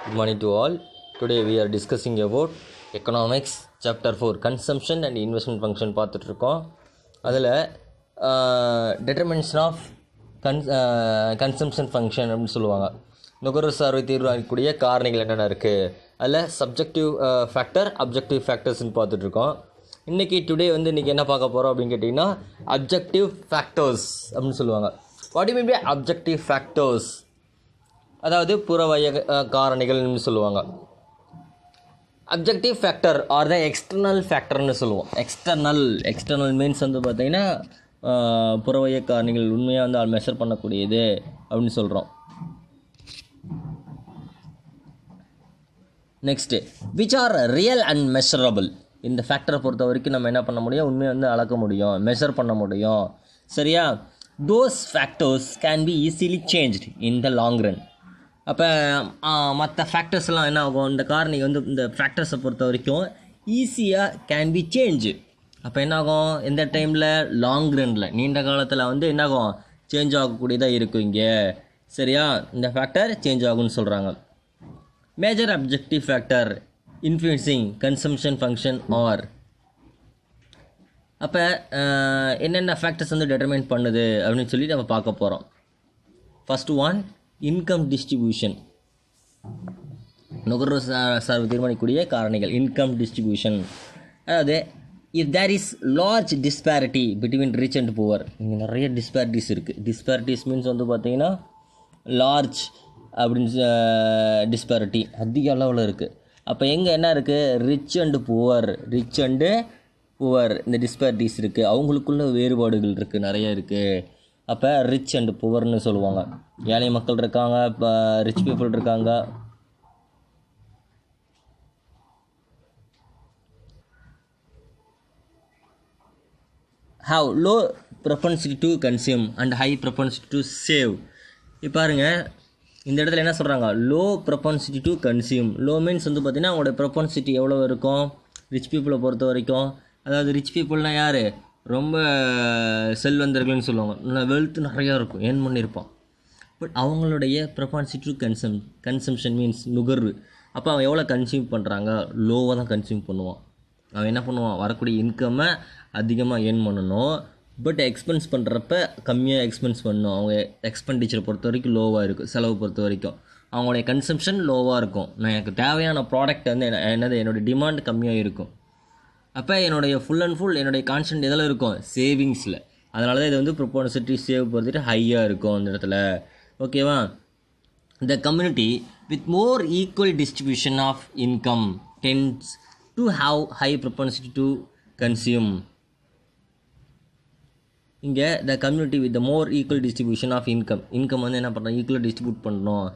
Good morning to all. Today we are discussing about economics chapter 4 consumption and investment function பார்த்துட்டு இருக்கோம். அதில் determination of consumption function அப்படின்னு சொல்லுவாங்க. நுகர்வு சார்பை தீர்மானிக்கக்கூடிய காரணிகள் என்னென்ன இருக்குது, அதில் சப்ஜெக்டிவ் ஃபேக்டர் அப்ஜெக்டிவ் ஃபேக்டர்ஸ்ன்னு பார்த்துட்ருக்கோம். இன்றைக்கி இன்றைக்கி என்ன பார்க்க போகிறோம் அப்படின்னு கேட்டிங்கன்னா அப்ஜெக்டிவ் ஃபேக்டர்ஸ் அப்படின்னு சொல்லுவாங்க. What you mean by objective factors, அதாவது புறவய காரணிகள்னு சொல்லுவாங்க. Objective factor are the external ஃபேக்டர்னு சொல்லுவோம். எக்ஸ்டர்னல் மீன்ஸ் பார்த்திங்கன்னா புறவய காரணிகள் உண்மையாக மெஷர் பண்ணக்கூடியது அப்படின்னு சொல்கிறோம். Next which are real and measurable. இந்த ஃபேக்டரை பொறுத்த வரைக்கும் நம்ம என்ன பண்ண முடியும், உண்மையை அளக்க முடியும், மெஷர் பண்ண முடியும். சரியா? Those factors can be easily changed in the long run. அப்போ மற்ற ஃபேக்டர்ஸ்லாம் என்ன ஆகும், இந்த காரணி இந்த ஃபேக்டர்ஸை பொறுத்த வரைக்கும் ஈஸியாக கேன் பி சேஞ்ச். அப்போ என்ன ஆகும், இந்த டைமில் லாங் ரனில் நீண்ட காலத்தில் என்ன ஆகும், சேஞ்ச் ஆகக்கூடியதாக இருக்கும் இங்கே. சரியா? இந்த ஃபேக்டர் சேஞ்ச் ஆகும்னு சொல்கிறாங்க. Major objective factor influencing consumption function are. அப்போ என்னென்ன ஃபேக்டர்ஸ் டெட்டர்மைன் பண்ணுது அப்படின்னு சொல்லி நம்ம பார்க்க போகிறோம். First one, income distribution. நுகர்வு சார்பு தீர்மானிக்கக்கூடிய காரணிகள் இன்கம் டிஸ்ட்ரிபியூஷன். அதாவது if there is large disparity between rich and poor. இங்கே நிறைய டிஸ்பேரிட்டிஸ் இருக்குது. டிஸ்பேரிட்டிஸ் மீன்ஸ் பார்த்திங்கன்னா லார்ஜ் அப்படின்னு டிஸ்பேரிட்டி அதிக அளவில் இருக்குது. அப்போ எங்கே என்ன இருக்குது, ரிச் அண்டு புவர் இந்த டிஸ்பேரிட்டிஸ் இருக்குது. அவங்களுக்குள்ள வேறுபாடுகள் இருக்குது, நிறைய இருக்குது. அப்போ ரிச் அண்டு புவர்னு சொல்லுவாங்க. ஏழை மக்கள் இருக்காங்க, இப்போ ரிச் பீப்புள் இருக்காங்க. How low propensity to consume and high propensity to save. இப்போ பாருங்கள், இந்த இடத்துல என்ன சொல்கிறாங்க, low propensity to consume. Low means பார்த்திங்கன்னா அவங்களோட ப்ரொபன்சிட்டி எவ்வளோ இருக்கும் ரிச் பீப்புளை பொறுத்த வரைக்கும். அதாவது ரிச் பீப்புள்னால் யார், ரொம்ப செல்வந்தர்கள்னு சொல்லுவாங்க. நல்லா வெல்த் நிறையா இருக்கும், ஏர்ன் பண்ணியிருப்பான். பட் அவங்களுடைய ப்ரொபன்சிட்டி டு கன்சம்ஷன் மீன்ஸ் நுகர்வு. அப்போ அவன் எவ்வளோ கன்சியூம் பண்ணுறாங்க, லோவாக தான் கன்சியூம் பண்ணுவான். அவன் என்ன பண்ணுவான், வரக்கூடிய இன்கம்மை அதிகமாக ஏர்ன் பண்ணணும், பட் எக்ஸ்பென்ஸ் பண்ணுறப்ப கம்மியாக எக்ஸ்பென்ஸ் பண்ணணும். அவங்க எக்ஸ்பெண்டிச்சரை பொறுத்த வரைக்கும் லோவாக இருக்கும், செலவு பொறுத்த வரைக்கும் அவங்களுடைய கன்சம்ஷன் லோவாக இருக்கும். நான் எனக்கு தேவையான ப்ராடக்ட் என்னோடய டிமாண்ட் கம்மியாக இருக்கும். அப்போ என்னுடைய ஃபுல் அண்ட் ஃபுல் என்னுடைய கான்ஸ்டன்ட் எதில் இருக்கும், சேவிங்ஸில். அதனால தான் இது ப்ரொபோசிட்டி சேவ் பொறுத்துட்டு ஹையாக இருக்கும் அந்த இடத்துல. ஓகேவா? The community with more equal distribution of income tends to have high propensity to consume. இங்கே the community with the more equal distribution of income என்ன பண்ணுறோம், ஈக்குவலாக டிஸ்ட்ரிபியூட் பண்ணணும்.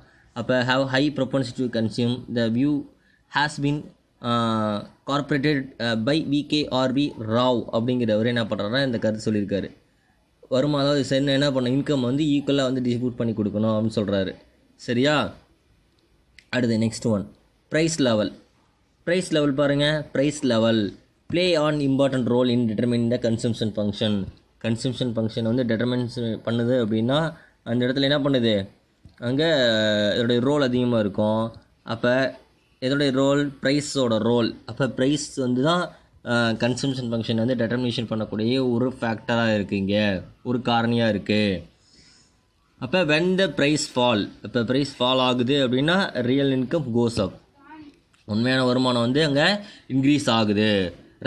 அப்போ have high propensity to consume. The view has been corporated by VKRV Rao அப்படிங்கிறவர் என்ன பண்ணுறாருன்னா இந்த கருத்து சொல்லியிருக்காரு. வருமானம் அதாவது சரி என்ன பண்ண இன்கம் ஈக்குவலாக டிஸ்ட்ரிபியூட் பண்ணி கொடுக்கணும் அப்படின்னு சொல்கிறாரு. சரியா? அடுத்து நெக்ஸ்ட் ஒன், ப்ரைஸ் லெவல் பாருங்கள். Price level play an important role in determine the consumption function. Consumption function determines பண்ணுது அப்படின்னா அந்த இடத்துல என்ன பண்ணுது, அங்கே இதோடைய ரோல் அதிகமாக இருக்கும். அப்போ இதோடைய ரோல் ப்ரைஸோட ரோல். அப்போ ப்ரைஸ் தான் கன்சம்ஷன் ஃபங்க்ஷன் டெட்டர்மினேஷன் பண்ணக்கூடிய ஒரு ஃபேக்டராக இருக்குது, இங்கே ஒரு காரணியாக இருக்குது. அப்போ வென் த ப்ரைஸ் ஃபால், இப்போ ப்ரைஸ் ஃபால் ஆகுது அப்படின்னா ரியல் இன்கம் கோஸ் அப். உண்மையான வருமானம் அங்கே இன்க்ரீஸ் ஆகுது,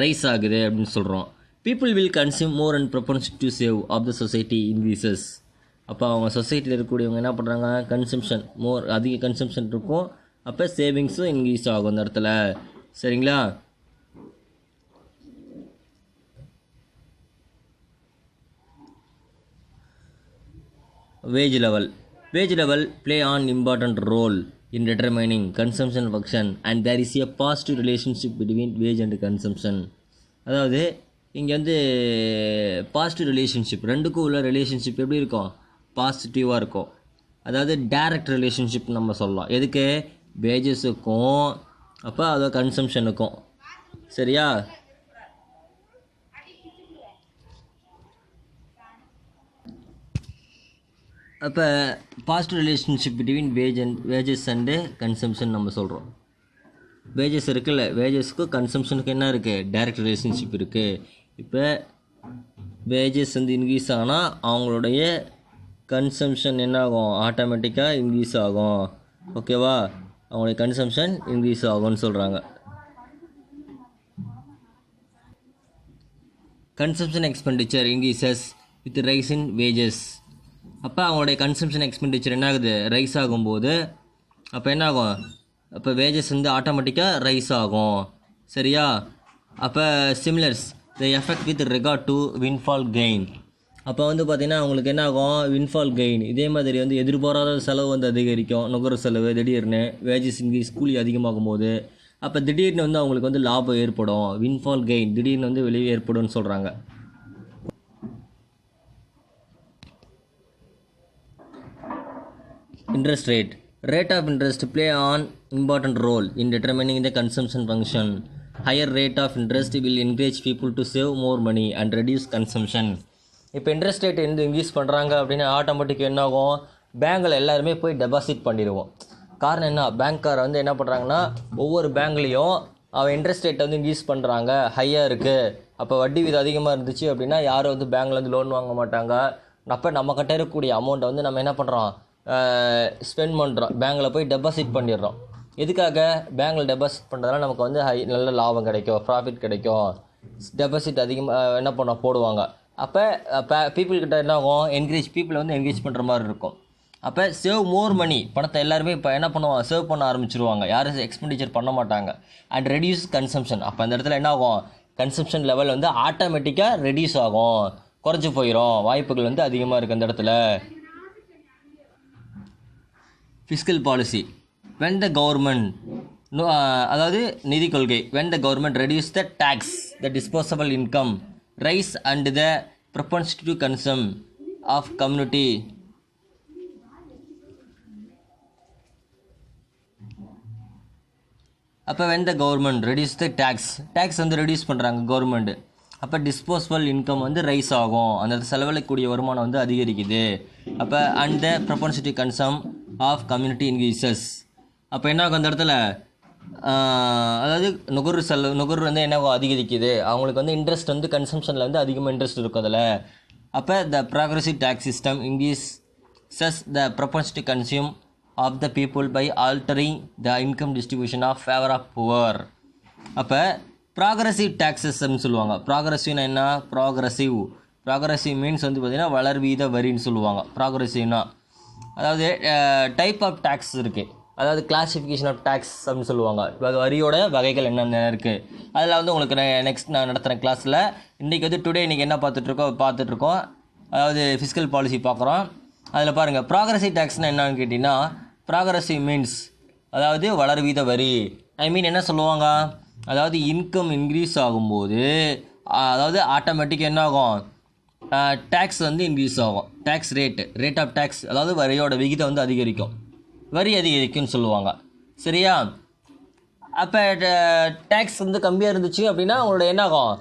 ரைஸ் ஆகுது அப்படின்னு சொல்கிறோம். People will consume more and propensity to save of the society increases. அப்போ அவங்க சொசைட்டியில் இருக்கக்கூடியவங்க என்ன பண்ணுறாங்க, கன்சம்ஷன் அதிக கன்சம்ஷன் இருக்கும். அப்போ சேவிங்ஸும் இன்க்ரீஸ் ஆகும் அந்த இடத்துல. சரிங்களா? Wage level play an important role in determining consumption function and there is a positive relationship between wage and consumption. அதாவது இங்கே பாசிட்டிவ் ரிலேஷன்ஷிப், ரெண்டுக்கும் உள்ள ரிலேஷன்ஷிப் எப்படி இருக்கும், பாசிட்டிவாக இருக்கும். அதாவது டைரக்ட் ரிலேஷன்ஷிப் நம்ம சொல்லலாம். எதுக்கு, வேஜஸுக்கும் அப்போ அதை கன்சம்ஷனுக்கும். சரியா? அப்போ positive relationship between wages and consumption நம்ம சொல்கிறோம். வேஜஸ் இருக்குல்ல, வேஜஸ்க்கும் கன்சம்ஷனுக்கு என்ன இருக்குது, டைரக்ட் ரிலேஷன்ஷிப் இருக்குது. இப்போ வேஜஸ் வந்து இன்க்ரீஸ் ஆனால் அவங்களுடைய கன்சம்ஷன் என்ன ஆகும், ஆட்டோமேட்டிக்காக இன்க்ரீஸ் ஆகும். ஓகேவா, அவங்களுடைய கன்சம்ஷன் இன்க்ரீஸ் ஆகும்னு சொல்கிறாங்க. Consumption expenditure increases with rice in wages. அப்போ அவங்களுடைய கன்சம்ஷன் எக்ஸ்பெண்டிச்சர் என்ன ஆகுது, ரைஸ் ஆகும்போது அப்போ என்ன ஆகும், அப்போ வேஜஸ் வந்து ஆட்டோமேட்டிக்காக ரைஸ் ஆகும். சரியா, அப்போ similarly the effect with regard to windfall gain. அப்போ வந்து பார்த்திங்கன்னா அவங்களுக்கு என்ன ஆகும், வின்ஃபால் கெயின். இதே மாதிரி வந்து எதிர்பாராத செலவு வந்து அதிகரிக்கும், நுகர்வு செலவு திடீர்னு வேஜஸ் இன்க்ரீஸ், கூலி அதிகமாகும் போது அப்போ திடீர்னு வந்து அவங்களுக்கு வந்து லாபம் ஏற்படும், வின்ஃபால் கெயின் திடீர்னு வந்து வெளியே ஏற்படும்னு சொல்கிறாங்க. Interest rate of interest play an important role in determining the consumption function. Higher rate of interest will encourage people to save more money and reduce consumption. இப்போ இன்ட்ரெஸ்ட் ரேட் வந்து increase பண்ணுறாங்க அப்படின்னா automatic என்ன ஆகும், பேங்கில் எல்லாருமே போய் deposit பண்ணிடுவோம். காரணம் என்ன, பேங்க்கார் வந்து என்ன பண்ணுறாங்கன்னா ஒவ்வொரு பேங்க்லேயும் அவன் இன்ட்ரெஸ்ட் ரேட்டை வந்து இன்க்ரீஸ் பண்ணுறாங்க, ஹையாக இருக்குது. அப்போ வட்டி விதம் அதிகமாக இருந்துச்சு அப்படின்னா யாரும் வந்து பேங்க்கில் வந்து லோன் வாங்க மாட்டாங்க. அப்போ நம்ம கிட்ட இருக்கக்கூடிய அமௌண்ட்டை வந்து நம்ம என்ன பண்ணுறோம், ஸ்பெண்ட் பண்ணுறோம், பேங்க்கில் போய் டெபாசிட் பண்ணிடுறோம். எதுக்காக, பேங்க்கில் டெபாசிட் பண்ணுறதுனால நமக்கு வந்து நல்ல லாபம் கிடைக்கும், ப்ராஃபிட் கிடைக்கும். டெபாசிட் அதிகமாக என்ன பண்ண போடுவாங்க. அப்போ பீப்புள்கிட்ட என்ன ஆகும், பீப்புளை வந்து என்கரேஜ் பண்ணுற மாதிரி இருக்கும். அப்போ சேவ் மோர் மணி, பணத்தை எல்லாருமே இப்போ என்ன பண்ணுவாங்க, சேவ் பண்ண ஆரம்பிச்சிருவாங்க, யாரும் எக்ஸ்பெண்டிச்சர் பண்ண மாட்டாங்க. And reduce consumption. அப்போ அந்த இடத்துல என்ன ஆகும், கன்சம்ஷன் லெவல் வந்து ஆட்டோமேட்டிக்காக ரெடியூஸ் ஆகும், குறைச்சி போயிடும், வாய்ப்புகள் வந்து அதிகமாக இருக்குது அந்த இடத்துல. Fiscal policy when the government அதாவது நிதி கொள்கை, when the government reduce the tax the disposable income rise and the propensity to consume of community. அப்போ when the government reduce the tax வந்து ரெடியூஸ் பண்ணுறாங்க கவர்மெண்ட், அப்போ டிஸ்போசபிள் இன்கம் வந்து rise ஆகும், அந்த செலவழிக்கக்கூடிய வருமானம் வந்து அதிகரிக்குது. அப்போ and the propensity consume of community increases. அப்போ என்ன ஆகும் அந்த இடத்துல, அதாவது நுகர்வு வந்து என்ன அதிகரிக்குது, அவங்களுக்கு வந்து இன்ட்ரெஸ்ட் வந்து கன்சம்ஷனில் வந்து அதிகமாக இன்ட்ரெஸ்ட் இருக்கும் அதில். அப்போ the progressive tax system increases the propensity consume of the people by altering the income distribution of favour of poor. அப்போ ப்ராக்ரெசிவ் டேக்ஸஸ்ன்னு சொல்லுவாங்க. ப்ராக்ரெசிவ்னா என்ன, ப்ராக்ரெசிவ் மீன்ஸ் வந்து பார்த்திங்கன்னா வளர்வீத வரின்னு சொல்லுவாங்க. ப்ராக்ரெசிவ்னா அதாவது டைப் ஆஃப் டேக்ஸ் இருக்குது, அதாவது கிளாசிஃபிகேஷன் ஆஃப் டேக்ஸ் அப்படின்னு சொல்லுவாங்க. வரியோட வகைகள் என்னென்ன இருக்குது அதில் வந்து உங்களுக்கு நெக்ஸ்ட் நான் நடத்துகிறேன் கிளாஸில். இன்றைக்கி வந்து இன்றைக்கி என்ன பார்த்துட்ருக்கோம், அதாவது ஃபிஸ்கல் பாலிசி பார்க்குறோம். அதில் பாருங்கள், ப்ராக்ரெசிவ் டேக்ஸ்னால் என்னன்னு கேட்டிங்கன்னா, ப்ராக்ரெசிவ் மீன்ஸ் அதாவது வளர்வீத வரி. என்ன சொல்லுவாங்க, அதாவது இன்கம் இன்க்ரீஸ் ஆகும்போது அதாவது ஆட்டோமேட்டிக் என்ன ஆகும், டேக்ஸ் வந்து இன்க்ரீஸ் ஆகும். டேக்ஸ் ரேட் ஆஃப் டேக்ஸ் அதாவது வரியோட விகிதம் வந்து அதிகரிக்கும், வரி அதிகரிக்கும்னு சொல்லுவாங்க. சரியா, அப்போ டேக்ஸ் வந்து கம்மியாக இருந்துச்சு அப்படின்னா அவங்களோட என்ன ஆகும்,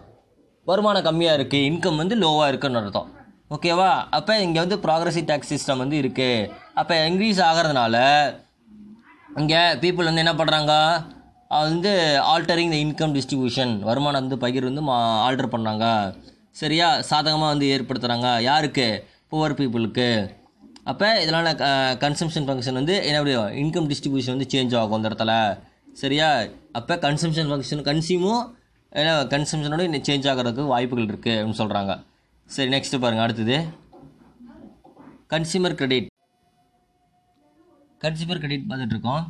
வருமானம் கம்மியாக இருக்குது, இன்கம் வந்து லோவாக இருக்குன்னு அர்த்தம். ஓகேவா, அப்போ இங்கே வந்து ப்ராக்ரெசிவ் டேக்ஸ் சிஸ்டம் வந்து இருக்குது. அப்போ இன்க்ரீஸ் ஆகிறதுனால இங்கே பீப்புள் வந்து என்ன பண்ணுறாங்க, வந்து ஆல்டரிங் த இன்கம் டிஸ்ட்ரிபியூஷன், வருமானம் வந்து பகிர் வந்து ஆல்டர் பண்ணாங்க. சரியா, சாதகமாக வந்து ஏற்படுத்துகிறாங்க யாருக்கு, புவர் பீப்புளுக்கு. அப்போ இதனால் கன்சம்ஷன் ஃபங்க்ஷன் வந்து என்ன, இன்கம் டிஸ்ட்ரிபியூஷன் வந்து சேஞ்ச் ஆகும் அந்த இடத்துல. சரியா, அப்போ கன்சம்ஷன் ஃபங்க்ஷன் கன்சம்ஷனோட சேஞ்ச் ஆகிறதுக்கு வாய்ப்புகள் இருக்குது அப்படின்னு சொல்கிறாங்க. சரி, நெக்ஸ்ட்டு பாருங்கள், அடுத்தது கன்சியூமர் கிரெடிட் பார்த்துட்ருக்கோம்.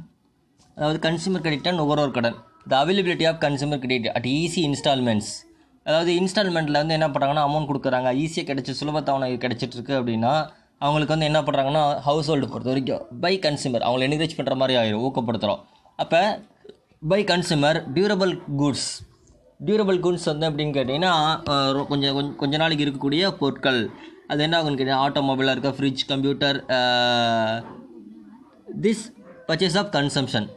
அதாவது கன்சியூமர் கிரெடிட்டாக நுகர்வோர் கடன், the availability of consumer credit at easy instalments. அதாவது இன்ஸ்டால்மெண்ட்டில் வந்து என்ன பண்ணுறாங்கன்னா அமௌண்ட் கொடுக்குறாங்க, ஈஸியாக கிடச்சி சுலபத்தவணை கிடச்சிட்ருக்கு அப்படின்னா அவங்களுக்கு வந்து என்ன பண்ணுறாங்கன்னா ஹவுஸ் ஹோல்டு பொறுத்த வரைக்கும் பை கன்சியூமர் அவங்களை என்கரேஜ் பண்ணுற மாதிரி ஆயிரும், ஊக்கப்படுத்துகிறோம். அப்போ பை கன்சியூமர் டியூரபிள் குட்ஸ் வந்து எப்படின்னு கேட்டிங்கன்னா கொஞ்ச நாளைக்கு இருக்கக்கூடிய பொருட்கள். அது என்ன ஆகுன்னு கேட்டிங்கன்னா ஆட்டோமொபைலாக இருக்க, fridge, computer, this purchase of consumption.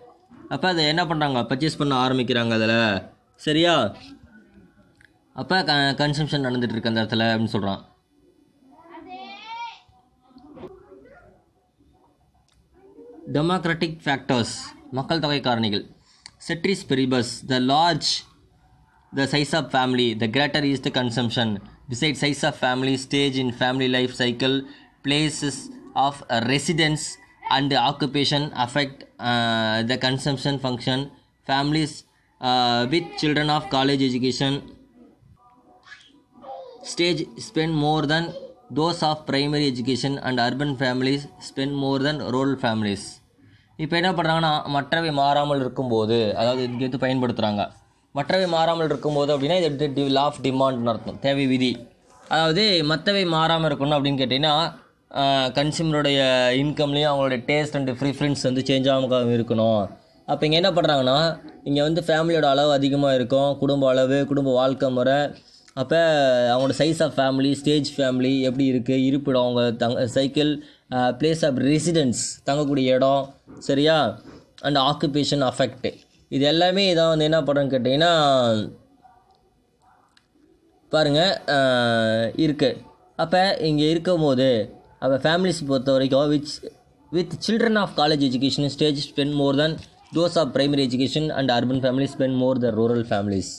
அப்போ அதை என்ன பண்ணுறாங்க, பர்ச்சேஸ் பண்ண ஆரம்பிக்கிறாங்க அதில். சரியா, அப்போ கன்சம்ஷன் நடந்துகிட்ருக்கு அந்த இடத்துல அப்படின்னு சொல்கிறான். democratic factors, மக்கள் தொகை காரணிகள். Ceteris paribus, the size of family, the greater is the consumption. Besides size of family, stage in family life cycle, places of residence and occupation affect the consumption function. Families with children of college education stage spend more than those of primary education, and urban families spend more than rural families. இப்போ என்ன பண்ணுறாங்கன்னா, மற்றவை மாறாமல் இருக்கும்போது, அதாவது இதுக்கு எடுத்து பயன்படுத்துகிறாங்க. மற்றவை மாறாமல் இருக்கும்போது அப்படின்னா இது லா ஆஃப் டிமாண்ட்னு அர்த்தம், தேவை விதி. அதாவது மற்றவை மாறாமல் இருக்கணும் அப்படின்னு கேட்டிங்கன்னா, கன்சியூமருடைய இன்கம்லேயும் அவங்களுடைய டேஸ்ட் அண்ட் ப்ரிஃபரன்ஸ் வந்து சேஞ்ச் ஆகாமல் இருக்கணும். அப்போ இங்கே என்ன பண்ணுறாங்கன்னா, இங்கே வந்து ஃபேமிலியோட அளவு அதிகமாக இருக்கும், குடும்ப அளவு, குடும்ப வாழ்க்கை முறை, அப்போ அவங்களோட size of family, stage family எப்படி இருக்குது, இருப்பிடம், அவங்க சைக்கிள், பிளேஸ் ஆஃப் ரெசிடென்ஸ், தங்கக்கூடிய இடம், சரியா, அண்ட் ஆக்குபேஷன் அஃபெக்ட், இது எல்லாமே இதான் வந்து என்ன பண்ணுறேன்னு கேட்டிங்கன்னா பாருங்கள் இருக்குது. அப்போ இங்கே இருக்கும் போது அப்போ ஃபேமிலிஸ் பொறுத்த வரைக்கும் with children of college education stage spend more than those of primary education and urban families spend more the rural families.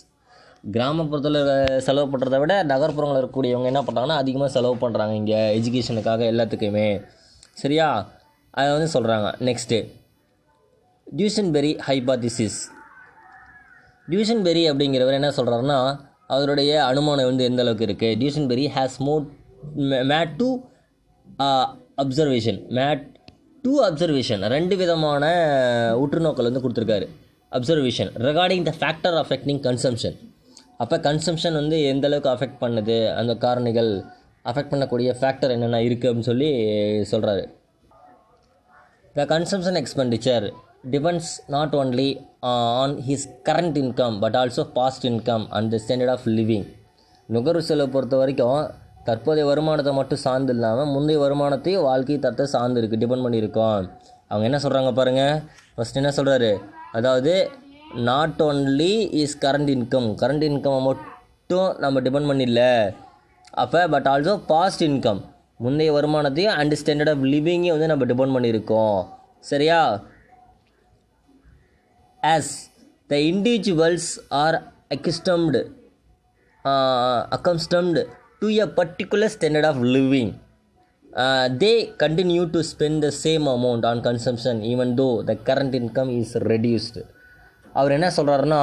கிராமப்புறத்தில் செலவு பண்ணுறத விட நகர்ப்புறங்களில் இருக்கக்கூடியவங்க என்ன பண்ணுறாங்கன்னா அதிகமாக செலவு பண்ணுறாங்க இங்கே எஜுகேஷனுக்காக எல்லாத்துக்குமே, சரியா, அதை வந்து சொல்கிறாங்க. Next டியூசன்பெரி hypothesis. டியூசன்பெரி அப்படிங்கிறவர் என்ன சொல்கிறாருன்னா, அவருடைய அனுமானம் வந்து எந்த அளவுக்கு இருக்குது. டியூசன்பெரி ஹேஸ் மேட் டு அப்சர்வேஷன் ரெண்டு விதமான உற்றுநோக்கல் வந்து கொடுத்துருக்காரு. அப்சர்வேஷன் ரெகார்டிங் த ஃபேக்டர் அஃபெக்டிங் கன்சம்ஷன். அப்போ கன்சம்ஷன் வந்து எந்த அளவுக்கு அஃபெக்ட் பண்ணுது, அந்த காரணிகள் அஃபெக்ட் பண்ணக்கூடிய ஃபேக்டர் என்னென்ன இருக்குது அப்படின்னு சொல்லி சொல்கிறாரு. The consumption expenditure depends not only on his current income but also past income and the standard of living. நுகர்வு செலவு பொறுத்த வரைக்கும் தற்போதைய வருமானத்தை மட்டும் சார்ந்து இல்லாமல் முந்தைய வருமானத்தையும் வாழ்க்கை தரத்தை சார்ந்து இருக்குது, டிபெண்ட் பண்ணியிருக்கோம். அவங்க என்ன சொல்கிறாங்க பாருங்கள். ஃபஸ்ட் என்ன சொல்கிறாரு, அதாவது நாட் ஒன்லி இஸ் கரண்ட் இன்கம்மை மட்டும் நம்ம டிபெண்ட் பண்ணிடல, அப்போ பட் ஆல்சோ பாஸ்ட் இன்கம், முந்தைய வருமானத்தையும் அண்ட் ஸ்டாண்டர்ட் ஆஃப் லிவிங்கையும் வந்து நம்ம டிபெண்ட் பண்ணியிருக்கோம், சரியா. As the individuals are accustomed to a particular standard of living, they continue to spend the same amount on consumption even though the current income is reduced. அவர் என்ன சொல்கிறாருன்னா,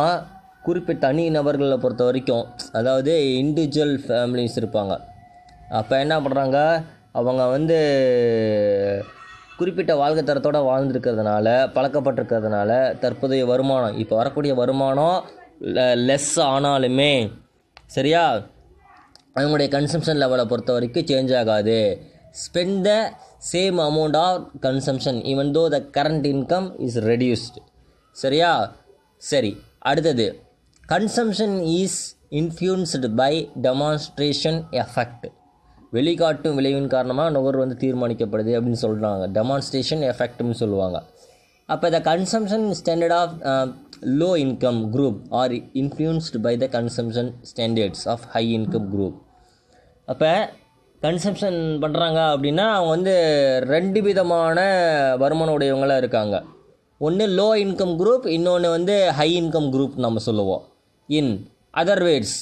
குறிப்பிட்ட தனி நபர்களை பொறுத்த வரைக்கும், அதாவது இண்டிவிஜுவல் ஃபேமிலிஸ் இருப்பாங்க, அப்போ என்ன பண்ணுறாங்க, அவங்க வந்து குறிப்பிட்ட வாழ்க்கை தரத்தோடு வாழ்ந்துருக்கிறதுனால, பழக்கப்பட்டிருக்கிறதுனால தற்போதைய வருமானம், இப்போ வரக்கூடிய வருமானம் லெஸ் ஆனாலுமே, சரியா, அவங்களுடைய கன்சம்ஷன் லெவலை பொறுத்த வரைக்கும் சேஞ்ச் ஆகாது. Spend the same amount of consumption even though the current income is reduced, சரியா. சரி, அடுத்தது consumption is influenced by demonstration effect. வெளிக்காட்டும் விளைவின் காரணமாக நுகர்வு வந்து தீர்மானிக்கப்படுது அப்படின்னு சொல்கிறாங்க. டெமான்ஸ்ட்ரேஷன் எஃபெக்ட்னு சொல்லுவாங்க. அப்போ the consumption standard of low income group are influenced by the consumption standards of high income group. அப்போ கன்சம்ஷன் பண்ணுறாங்க அப்படின்னா அவங்க வந்து ரெண்டு விதமான வருமானம் உடையவங்களாக இருக்காங்க. ஒன்று லோ இன்கம் குரூப், இன்னொன்று வந்து ஹை இன்கம் குரூப் நம்ம சொல்லுவோம். In other words,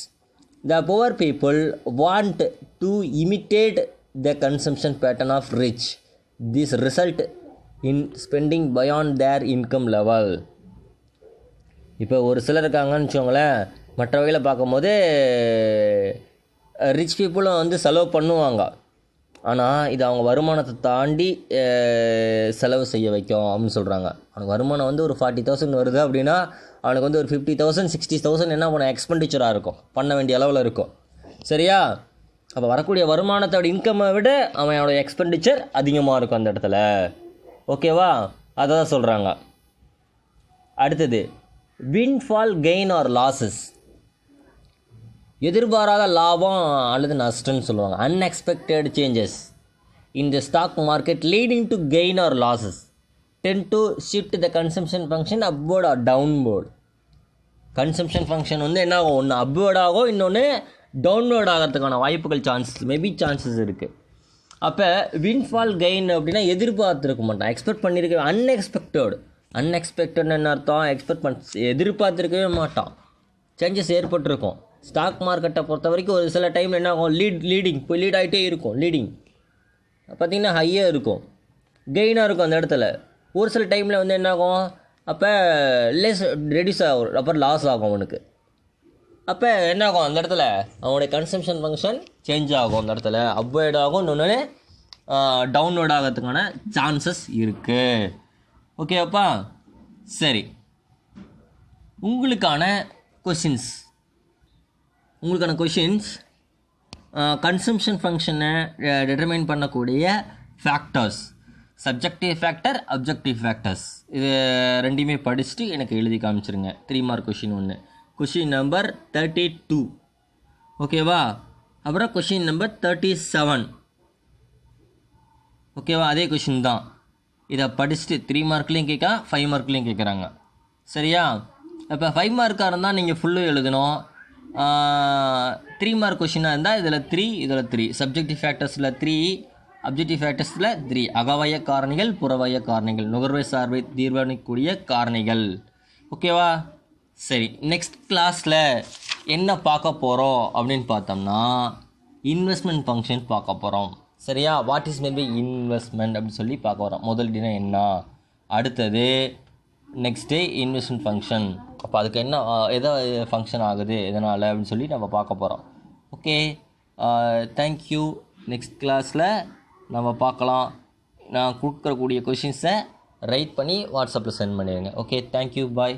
the poor people want to imitate the consumption pattern of rich. This result in spending beyond their income level. இப்போ ஒரு சிலர் இருக்காங்கன்னு வச்சுக்கோங்களேன், மற்ற வகையில் பார்க்கும்போது ரிச் பீப்புளும் வந்து செலவு பண்ணுவாங்க, ஆனால் இது அவங்க வருமானத்தை தாண்டி செலவு செய்ய வைக்கும் அப்படின்னு சொல்கிறாங்க. அவனுக்கு வருமானம் வந்து ஒரு 40,000 வருது அப்படின்னா அவனுக்கு வந்து ஒரு 50,000 60,000 என்ன பண்ண எக்ஸ்பெண்டிச்சராக இருக்கும், பண்ண வேண்டிய அளவில் இருக்கும், சரியா. அப்போ வரக்கூடிய வருமானத்தோட இன்கம்மை விட அவனோட எக்ஸ்பெண்டிச்சர் அதிகமாக இருக்கும் அந்த இடத்துல, ஓகேவா, அதை தான் சொல்கிறாங்க. அடுத்தது வின்ஃபால் கெயின் ஆர் லாஸஸ். எதிர்பாராத லாபம் அல்லது நஷ்டம்னு சொல்லுவாங்க. Unexpected changes in the stock market leading to gain or losses tend to shift the consumption function upward or downward. Consumption function வந்து என்ன ஆகும், ஒன்று அப்வர்ட் ஆகும், இன்னொன்று டவுன்வர்ட் ஆகிறதுக்கான வாய்ப்புகள் சான்சஸ் இருக்குது. அப்போ வின்ஃபால் கெயின் அப்படின்னா எதிர்பார்த்துருக்க மாட்டான், எக்ஸ்பெக்ட் பண்ணியிருக்க, அன்எக்ஸ்பெக்டட்னு என்ன அர்த்தம், எதிர்பார்த்துருக்கவே மாட்டான். சேஞ்சஸ் ஏற்பட்டிருக்கும். ஸ்டாக் மார்க்கெட்டை பொறுத்த வரைக்கும் ஒரு சில டைமில் என்ன ஆகும், லீட் ஆகிட்டே இருக்கும். லீடிங் பார்த்திங்கன்னா ஹையாக இருக்கும், கெயினாக இருக்கும் அந்த இடத்துல. ஒரு சில டைமில் வந்து என்ன ஆகும், அப்போ ரெடியூஸ் ஆகும், அப்புறம் லாஸ் ஆகும் அவனுக்கு. அப்போ என்ன ஆகும், அந்த இடத்துல அவனுடைய கன்சம்ஷன் ஃபங்க்ஷன் சேஞ்ச் ஆகும். அந்த இடத்துல அப்வேர்ட் ஆகும், இன்னொன்று டவுன்வேர்ட் ஆகிறதுக்கான சான்சஸ் இருக்குது. ஓகேப்பா, சரி. உங்களுக்கான கொஷின்ஸ் கன்சம்ஷன் ஃபங்க்ஷனை டிட்டர்மைன் பண்ணக்கூடிய factors, subjective factor, objective factors, இது ரெண்டையுமே படிச்சுட்டு எனக்கு எழுதி காமிச்சிருங்க. 3 மார்க் கொஷின் ஒன்று. Question number 32. ஓகேவா? அப்புறம் கொஷின் நம்பர் 37. ஓகேவா? அதே கொஷின் தான். இதை படிச்சுட்டு 3 மார்க்லேயும் கேட்க, 5 மார்க்லேயும் கேட்குறாங்க. சரியா? இப்போ 5 மார்க்காக இருந்தால் நீங்கள் ஃபுல்லும் எழுதணும். 3 மார்க் கொஷினாக இருந்தால் இதில் 3, இதில் 3. Subjective ஃபேக்டர்ஸில் 3, objective ஃபேக்டர்ஸில் 3. அகவய காரணிகள், புறவய காரணிகள், நுகர்வை சார்பை தீர்மானிக்கக்கூடிய காரணிகள். ஓகேவா? சரி, நெக்ஸ்ட் கிளாஸில் என்ன பார்க்க போகிறோம் அப்படின்னு பார்த்தோம்னா இன்வெஸ்ட்மெண்ட் ஃபங்க்ஷன் பார்க்க போகிறோம். சரியா? வாட் இஸ் மேபி இன்வெஸ்ட்மெண்ட் அப்படின்னு சொல்லி பார்க்க போகிறோம். முதல்டினா என்ன, அடுத்தது நெக்ஸ்ட்டு இன்வெஸ்ட்மெண்ட் ஃபங்க்ஷன். அப்போ அதுக்கு என்ன எதோ ஃபங்க்ஷன் ஆகுது எதனால் அப்படின்னு சொல்லி நம்ம பார்க்க போகிறோம். Okay, thank you. நெக்ஸ்ட் கிளாஸில் நம்ம பார்க்கலாம். நான் கொடுக்கக்கூடிய கொஷின்ஸை ரைட் பண்ணி வாட்ஸ்அப்பில் சென்ட் பண்ணிடுங்க. ஓகே, தேங்க்யூ, பாய்.